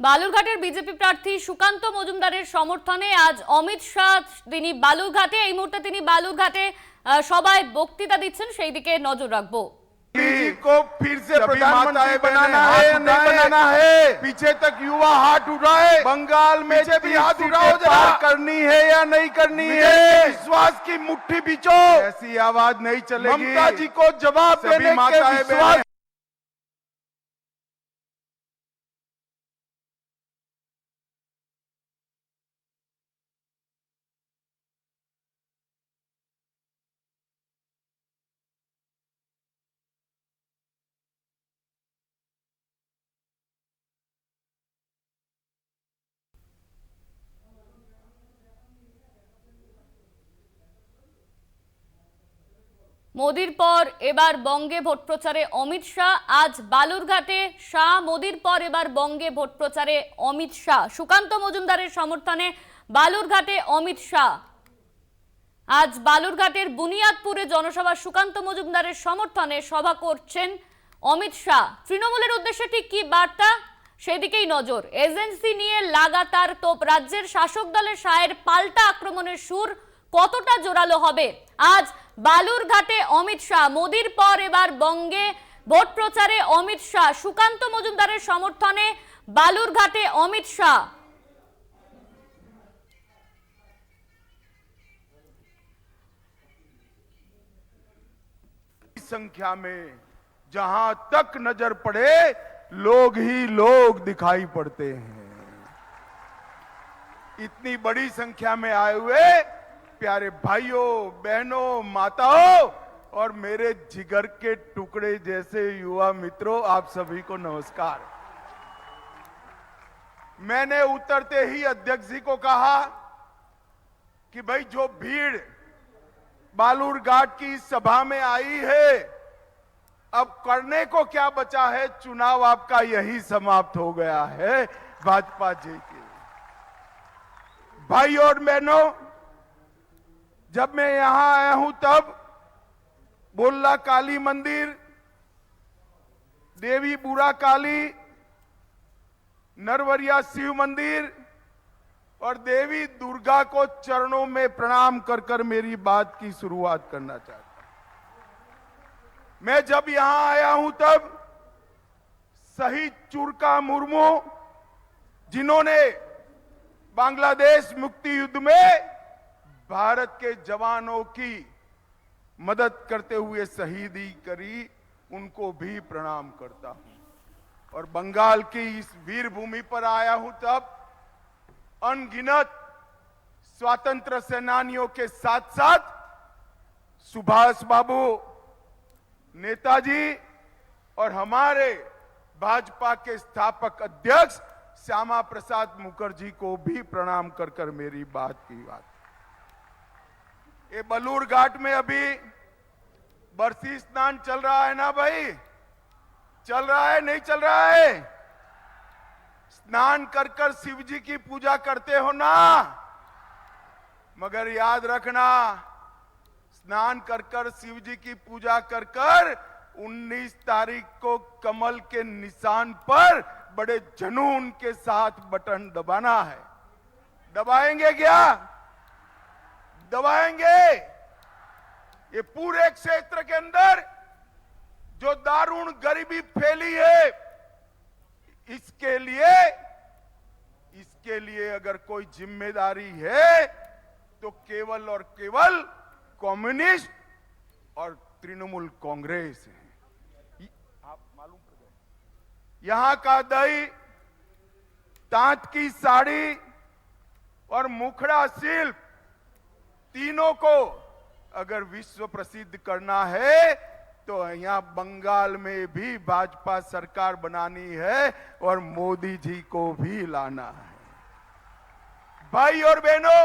বালুরঘাটের BJP প্রার্থী সুকান্ত মজুমদারের সমর্থনে আজ অমিত শাহ তিনি বালুরঘাটে এই মুহূর্তে তিনি বালুরঘাটে সবাই বক্তৃতা দিচ্ছেন সেই দিকে নজর রাখবো। को फिर से प्रधानमंत्री बनाना है या नहीं बनाना है, पीछे तक युवा हाथ उठाए। बंगाल में भी हाथ उठाओ, जरा करनी है या नहीं करनी है, विश्वास की मुट्ठी बिछो। ऐसी आवाज नहीं चलेगी। ममता जी को जवाब देने के विश्वास। মোদির পর এবার বঙ্গে ভোট প্রচারে অমিত শাহ। আজ বালুরঘাটে শাহ, মোদির পর এবার বঙ্গে ভোট প্রচারে অমিত শাহ। সুকান্ত মজুমদারের সমর্থনে বালুরঘাটে অমিত শাহ। আজ বালুরঘাটের বুনিয়াদপুরে জনসভা সুকান্ত মজুমদারের সমর্থনে সভা করছেন অমিত শাহ। তৃণমূলের উদ্দেশ্যে ঠিক কি বার্তা সেদিকেই নজর। এজেন্সি নিয়ে লাগাতার তোপ, রাজ্যের শাসক দলের শাহের পাল্টা আক্রমণের সুর কতটা জোরালো হবে? আজ বালুরঘাটে অমিত শাহ, মোদির পর এবার বঙ্গে ভোট প্রচারে অমিত শাহ। সুকান্ত মজুমদারের সমর্থনে বালুরঘাটে অমিত শাহ। संख्या में जहां तक नजर पड़े लोग ही लोग दिखाई पड़ते हैं। इतनी बड़ी संख्या में आए हुए प्यारे भाइयों, बहनों, माताओं और मेरे जिगर के टुकड़े जैसे युवा मित्रों, आप सभी को नमस्कार। मैंने उतरते ही अध्यक्ष जी को कहा कि भाई जो भीड़ बालूरघाट की सभा में आई है, अब करने को क्या बचा है? चुनाव आपका यही समाप्त हो गया है। भाजपा जी के भाई और बहनों, जब मैं यहां आया हूं तब बोल्ला काली मंदिर, देवी बुरा काली, नरवरिया शिव मंदिर और देवी दुर्गा को चरणों में प्रणाम कर कर मेरी बात की शुरुआत करना चाहता हूं। मैं जब यहां आया हूं तब शहीद चुरका मुर्मू, जिन्होंने बांग्लादेश मुक्ति युद्ध में भारत के जवानों की मदद करते हुए शहीदी करी, उनको भी प्रणाम करता हूं। और बंगाल की इस वीर भूमि पर आया हूं तब अनगिनत स्वतंत्र सेनानियों के साथ साथ सुभाष बाबू, नेताजी और हमारे भाजपा के स्थापक अध्यक्ष श्यामा प्रसाद मुखर्जी को भी प्रणाम कर कर मेरी बात की बात। ये बालूरघाट में अभी बरसी स्नान चल रहा है ना भाई? चल रहा है नहीं चल रहा है? स्नान कर कर शिव जी की पूजा करते हो ना, मगर याद रखना, स्नान कर कर शिव जी की पूजा कर कर 19 तारीख को कमल के निशान पर बड़े जुनून के साथ बटन दबाना है। दबाएंगे क्या? दबाएंगे। ये पूरे क्षेत्र के अंदर जो दारुण गरीबी फैली है, इसके लिए अगर कोई जिम्मेदारी है तो केवल और केवल कम्युनिस्ट और तृणमूल कांग्रेस है। आप मालूम कर गए, यहां का दही, तांत की साड़ी और मुखड़ा शिल्प, तीनों को अगर विश्व प्रसिद्ध करना है तो यहां बंगाल में भी भाजपा सरकार बनानी है और मोदी जी को भी लाना है। भाई और बहनों,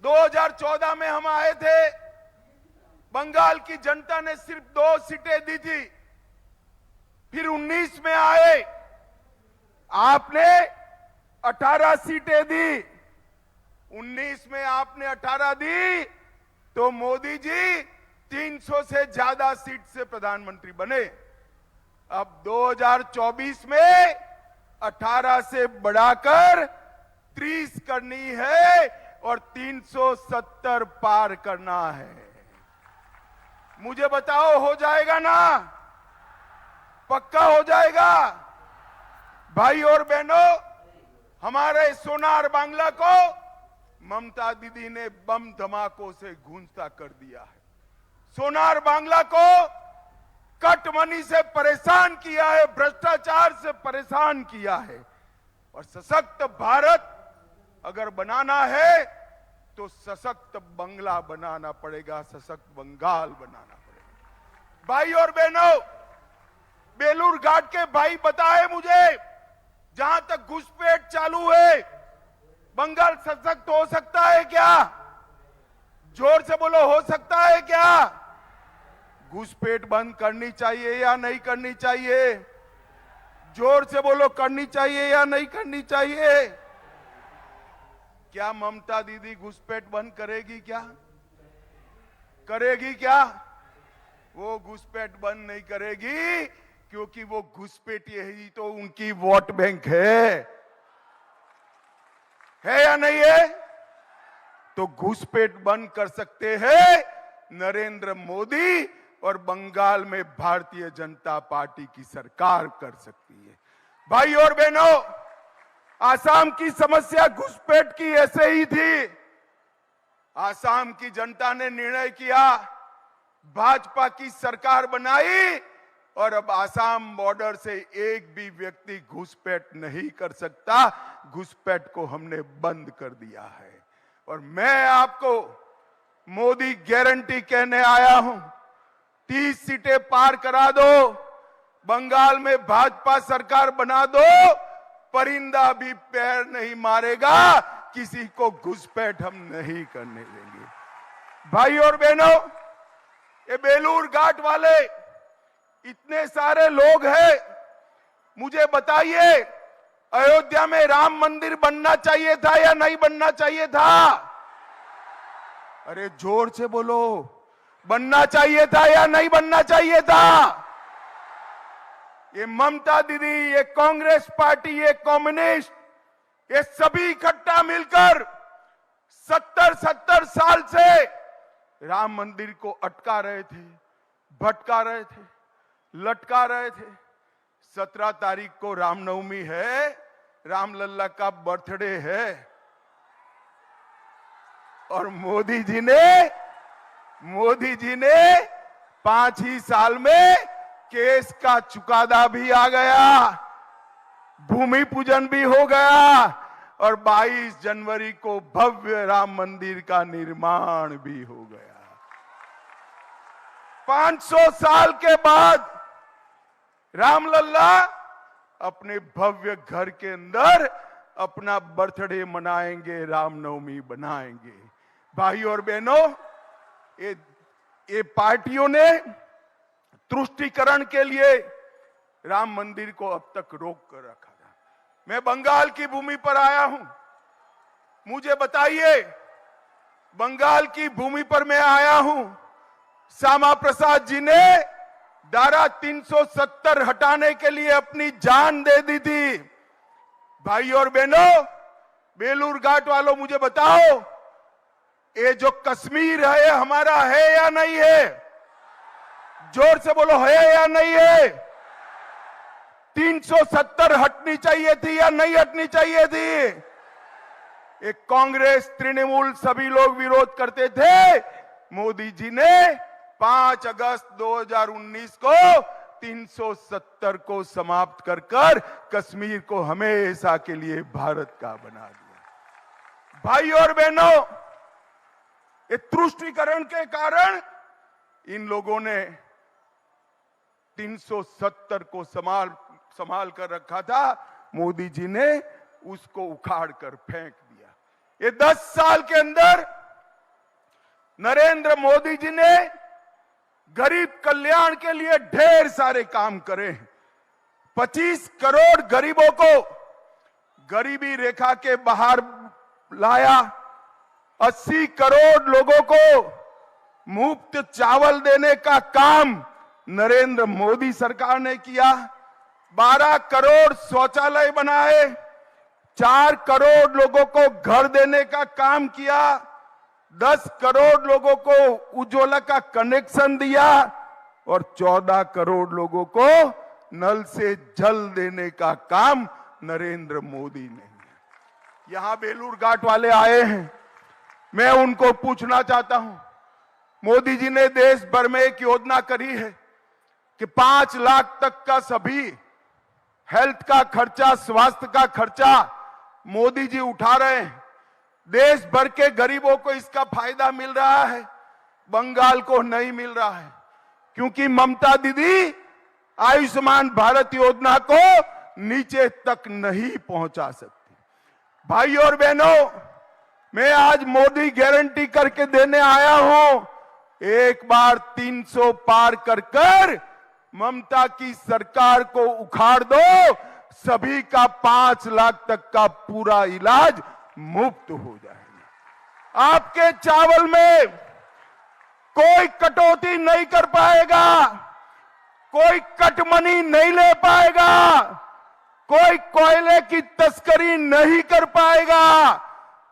2014 में हम आए थे, बंगाल की जनता ने सिर्फ 2 सीटें दी थी। फिर 19 में आए, आपने 18 सीटें दी। 19 में आपने 18 दी तो मोदी जी 300 से ज्यादा सीट से प्रधानमंत्री बने। अब 2024 में 18 से बढ़ाकर 30 करनी है और 370 पार करना है। मुझे बताओ, हो जाएगा ना? पक्का हो जाएगा? भाई और बहनों, हमारे सोनार बांग्ला को ममता दीदी ने बम धमाकों से गूंजता कर दिया है। सोनार बांग्ला को कट मनी से परेशान किया है, भ्रष्टाचार से परेशान किया है। और सशक्त भारत अगर बनाना है तो सशक्त बंगला बनाना पड़ेगा, सशक्त बंगाल बनाना पड़ेगा। भाई और बहनों, बेलूर घाट के भाई बताए मुझे, जहां तक घुसपैठ चालू है, बंगाल सशक्त हो सकता है क्या? जोर से बोलो, हो सकता है क्या? घुसपैठ बंद करनी चाहिए या नहीं करनी चाहिए? जोर से बोलो, करनी चाहिए या नहीं करनी चाहिए? क्या ममता दीदी घुसपैठ बंद करेगी क्या? करेगी क्या? वो घुसपैठ बंद नहीं करेगी, क्योंकि वो घुसपैठ ही तो उनकी वोट बैंक है या नहीं है? तो घुसपैठ बंद कर सकते हैं नरेंद्र मोदी, और बंगाल में भारतीय जनता पार्टी की सरकार कर सकती है। भाई और बहनों, आसाम की समस्या घुसपैठ की ऐसे ही थी। आसाम की जनता ने निर्णय किया, भाजपा की सरकार बनाई, और अब आसाम बॉर्डर से एक भी व्यक्ति घुसपैठ नहीं कर सकता। घुसपैठ को हमने बंद कर दिया है। और मैं आपको मोदी गारंटी कहने आया हूं, 30 सीटें पार करा दो, बंगाल में भाजपा सरकार बना दो, परिंदा भी पैर नहीं मारेगा, किसी को घुसपैठ हम नहीं करने देंगे। भाई और बहनों, ये बेलूर घाट वाले इतने सारे लोग हैं, मुझे बताइए, अयोध्या में राम मंदिर बनना चाहिए था या नहीं बनना चाहिए था? अरे जोर से बोलो, बनना चाहिए था या नहीं बनना चाहिए था? ये ममता दीदी, ये कांग्रेस पार्टी, ये कम्युनिस्ट, ये सभी इकट्ठा मिलकर 70 साल से राम मंदिर को अटका रहे थे, भटका रहे थे, लटका रहे थे। 17 तारीख को रामनवमी है, रामलल्ला का बर्थडे है, और मोदी जी ने 5 ही साल में केस का चुकादा भी आ गया, भूमि पूजन भी हो गया, और 22 जनवरी को भव्य राम मंदिर का निर्माण भी हो गया। 500 साल के बाद रामलल्ला अपने भव्य घर के अंदर अपना बर्थडे मनाएंगे, रामनवमी बनाएंगे। भाई और बहनों, ये पार्टियों ने तुष्टीकरण के लिए राम मंदिर को अब तक रोक कर रखा था। मैं बंगाल की भूमि पर आया हूं, मुझे बताइए, बंगाल की भूमि पर मैं आया हूं, श्यामा प्रसाद जी ने धारा 370 हटाने के लिए अपनी जान दे दी थी। भाई और बहनों, बेलूर घाट वालों, मुझे बताओ, ये जो कश्मीर है हमारा है या नहीं है? जोर से बोलो, है या नहीं है? 370 हटनी चाहिए थी या नहीं हटनी चाहिए थी? एक कांग्रेस, तृणमूल, सभी लोग विरोध करते थे। मोदी जी ने 5 अगस्त 2019 को 370 को समाप्त कर कश्मीर को हमेशा के लिए भारत का बना दिया। भाई और बहनों, ये तुष्टीकरण के कारण इन लोगों ने 370 को संभाल कर रखा था, मोदी जी ने उसको उखाड़ कर फेंक दिया। ये 10 साल के अंदर नरेंद्र मोदी जी ने गरीब कल्याण के लिए ढेर सारे काम करे। 25 करोड़ गरीबों को गरीबी रेखा के बाहर लाया, 80 करोड़ लोगों को मुफ्त चावल देने का काम नरेंद्र मोदी सरकार ने किया। 12 करोड़ शौचालय बनाए, 4 करोड़ लोगों को घर देने का काम किया, 10 करोड़ लोगों को उज्ज्वला का कनेक्शन दिया और 14 करोड़ लोगों को नल से जल देने का काम नरेंद्र मोदी ने किया। यहां बेलूर घाट वाले आए हैं, मैं उनको पूछना चाहता हूं, मोदी जी ने देश भर में एक योजना करी है कि 5 लाख तक का सभी हेल्थ का खर्चा, स्वास्थ्य का खर्चा मोदी जी उठा रहे हैं। देश भर के गरीबों को इसका फायदा मिल रहा है, बंगाल को नहीं मिल रहा है, क्योंकि ममता दीदी आयुष्मान भारत योजना को नीचे तक नहीं पहुंचा सकती। भाई और बहनों, मैं आज मोदी गारंटी करके देने आया हूं, एक बार 300 पार कर ममता की सरकार को उखाड़ दो, सभी का 5 लाख तक का पूरा इलाज मुफ्त हो जाएगा। आपके चावल में कोई कटौती नहीं कर पाएगा, कोई कटमनी नहीं ले पाएगा, कोई कोयले की तस्करी नहीं कर पाएगा,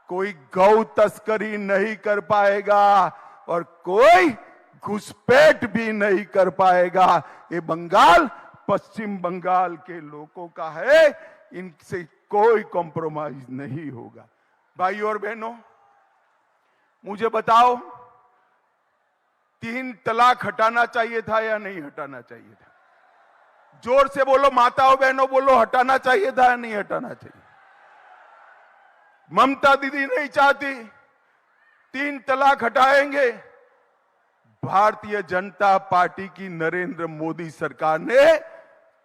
कोई गौ तस्करी नहीं कर पाएगा और कोई घुसपैठ भी नहीं कर पाएगा। ये बंगाल पश्चिम बंगाल के लोगों का है, इनसे कोई कॉम्प्रोमाइज नहीं होगा। भाई और बहनों, मुझे बताओ, 3 तलाक हटाना चाहिए था या नहीं हटाना चाहिए था? जोर से बोलो, माताओं बहनों बोलो, हटाना चाहिए था या नहीं हटाना चाहिए? ममता दीदी नहीं चाहती 3 तलाक हटाएंगे। भारतीय जनता पार्टी की नरेंद्र मोदी सरकार ने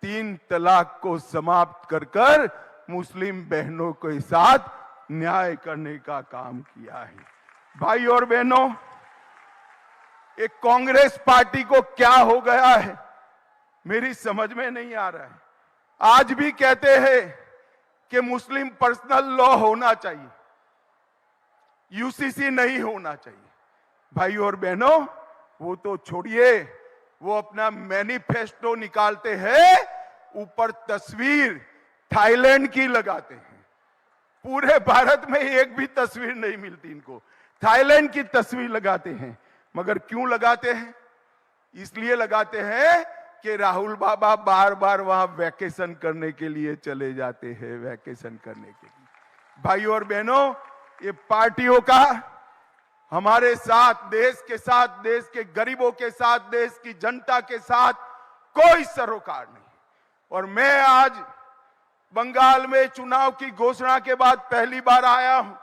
3 तलाक को समाप्त कर मुस्लिम बहनों के साथ न्याय करने का काम किया है। भाई और बहनों, एक कांग्रेस पार्टी को क्या हो गया है मेरी समझ में नहीं आ रहा है। आज भी कहते हैं कि मुस्लिम पर्सनल लॉ होना चाहिए, यूसीसी नहीं होना चाहिए। भाई और बहनों, वो तो छोड़िए, वो अपना मैनिफेस्टो निकालते हैं, ऊपर तस्वीर थाईलैंड की लगाते हैं। पूरे भारत में एक भी तस्वीर नहीं मिलती इनको, थाईलैंड की तस्वीर लगाते हैं। मगर क्यों लगाते हैं? इसलिए लगाते हैं कि राहुल बाबा बार बार वहां वैकेशन करने के लिए चले जाते हैं, वैकेशन करने के लिए। भाई और बहनों, ये पार्टियों का हमारे साथ, देश के साथ, देश के गरीबों के साथ, देश की जनता के साथ कोई सरोकार नहीं। और मैं आज बंगाल में चुनाव की घोषणा के बाद पहली बार आया हूं।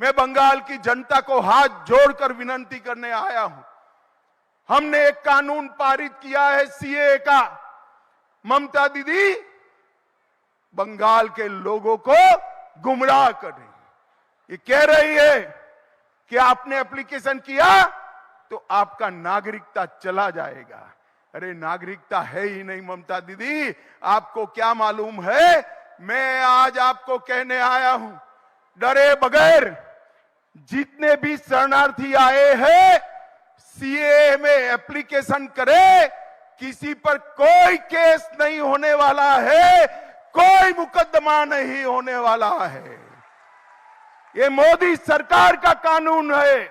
मैं बंगाल की जनता को हाथ जोड़कर विनती करने आया हूं। हमने एक कानून पारित किया है सीएए का। ममता दीदी बंगाल के लोगों को गुमराह कर रही है। ये कह रही है कि आपने एप्लीकेशन किया तो आपका नागरिकता चला जाएगा। अरे नागरिकता है ही नहीं ममता दीदी, आपको क्या मालूम है? मैं आज आपको कहने आया हूं, डरे बगैर जितने भी शरणार्थी आए हैं सीएए में एप्लीकेशन करे, किसी पर कोई केस नहीं होने वाला है, कोई मुकदमा नहीं होने वाला है। ये मोदी सरकार का कानून है,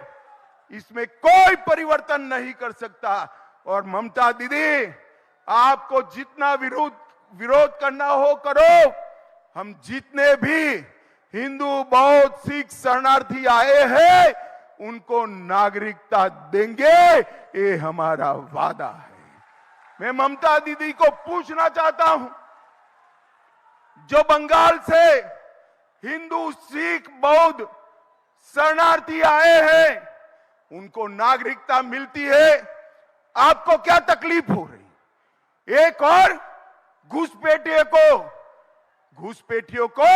इसमें कोई परिवर्तन नहीं कर सकता। और ममता दीदी, आपको जितना विरोध करना हो करो। हम जितने भी हिंदू, बौद्ध, सिख शरणार्थी आए हैं उनको नागरिकता देंगे, ये हमारा वादा है। मैं ममता दीदी को पूछना चाहता हूं, जो बंगाल से हिंदू, सिख, बौद्ध शरणार्थी आए हैं उनको नागरिकता मिलती है, आपको क्या तकलीफ हो रही? एक और घुसपैठियों को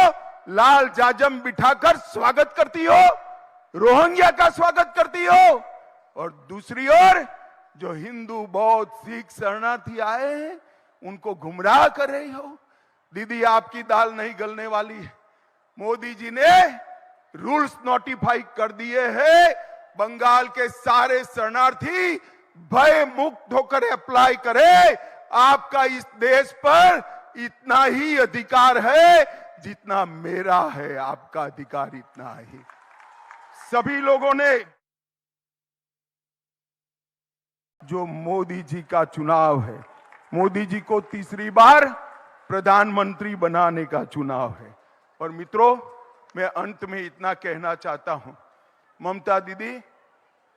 लाल जाजम बिठाकर स्वागत करती हो, रोहिंग्या का स्वागत करती हो, और दूसरी ओर जो हिंदू, बौद्ध, सिख शरणार्थी आए हैं उनको गुमराह कर रही हो। दीदी, आपकी दाल नहीं गलने वाली है। मोदी जी ने रूल्स नोटिफाई कर दिए हैं, बंगाल के सारे शरणार्थी भय मुक्त होकर अप्लाई करें। आपका इस देश पर इतना ही अधिकार है जितना मेरा है, आपका अधिकार इतना ही। सभी लोगों ने जो मोदी जी का चुनाव है, मोदी जी को तीसरी बार प्रधानमंत्री बनाने का चुनाव है। और मित्रों, मैं अंत में इतना कहना चाहता हूं, ममता दीदी,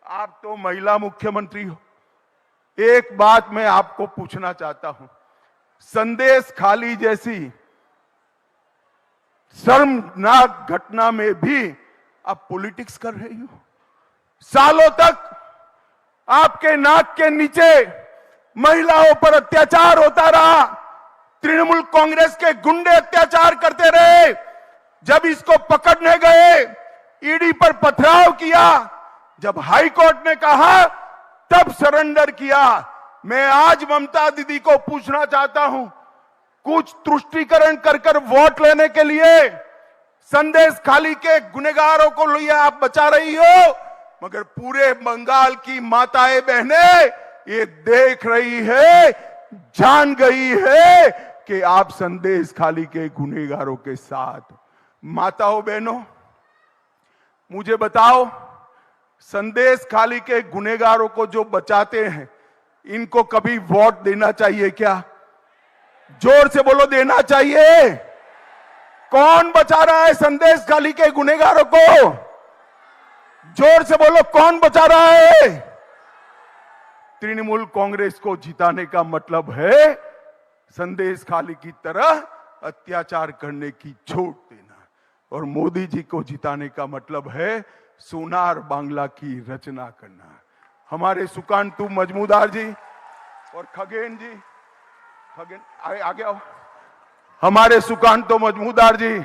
आप तो महिला मुख्यमंत्री हो। एक बात मैं आपको पूछना चाहता हूं, संदेश खाली जैसी शर्मनाक घटना में भी आप पॉलिटिक्स कर रही हो। सालों तक आपके नाक के नीचे महिलाओं पर अत्याचार होता रहा, तृणमूल कांग्रेस के गुंडे अत्याचार करते रहे। जब इसको पकड़ने गए, ईडी पर पथराव किया, जब हाई कोर्ट ने कहा तब सरेंडर किया। मैं आज ममता दीदी को पूछना चाहता हूं, कुछ तुष्टीकरण कर कर वोट लेने के लिए संदेश खाली के गुनहगारों को लिए आप बचा रही हो, मगर पूरे बंगाल की माताएं बहनें ये देख रही है, जान गई है कि आप संदेश खाली के गुनहगारों के साथ। माताओं बहनों, मुझे बताओ, संदेश खाली के गुनहगारों को जो बचाते हैं, इनको कभी वोट देना चाहिए क्या? जोर से बोलो, देना चाहिए? कौन बचा रहा है संदेश खाली के गुनहगारों को? जोर से बोलो, कौन बचा रहा है? तृणमूल कांग्रेस को जिताने का मतलब है संदेश खाली की तरह अत्याचार करने की छूट देना, और मोदी जी को जिताने का मतलब है सोनार बांग्ला की रचना करना। हमारे सुकांतु मजमूदार जी और खगेन जी, खगेन आगे आओ, हमारे सुकांतु मजमूदार जी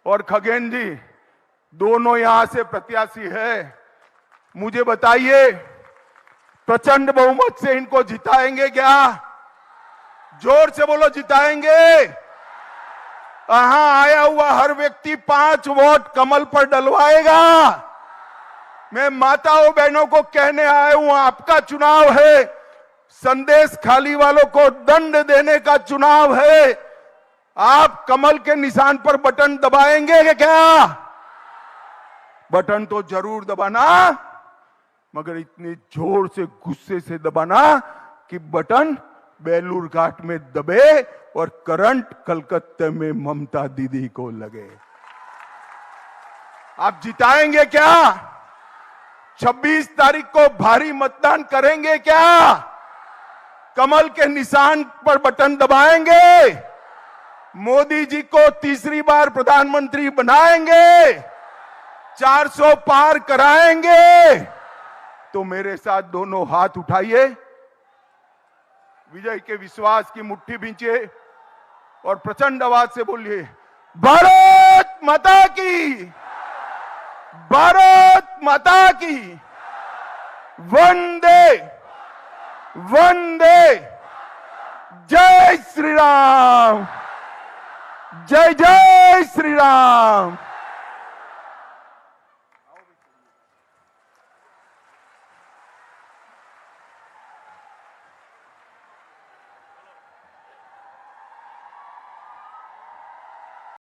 और खगेन जी दोनों यहां से प्रत्याशी है। मुझे बताइए, प्रचंड बहुमत से इनको जिताएंगे क्या? जोर से बोलो, जिताएंगे? यहां आया हुआ हर व्यक्ति 5 वोट कमल पर डलवाएगा। मैं माताओं बहनों को कहने आया हूं, आपका चुनाव है, संदेश खाली वालों को दंड देने का चुनाव है। आप कमल के निशान पर बटन दबाएंगे क्या? बटन तो जरूर दबाना, मगर इतने जोर से, गुस्से से दबाना कि बटन बेलूर घाट में दबे और करंट कलकत्ते में ममता दीदी को लगे। आप जिताएंगे क्या? 26 तारीख को भारी मतदान करेंगे क्या? कमल के निशान पर बटन दबाएंगे? मोदी जी को तीसरी बार प्रधानमंत्री बनाएंगे? 400 पार कराएंगे? तो मेरे साथ दोनों हाथ उठाइए, विजय के विश्वास की मुट्ठी भींचिए और प्रचंड आवाज से बोलिए, भारत माता की, भारत माता की, वंदे वंदे, जय श्री राम, जय जय श्री राम।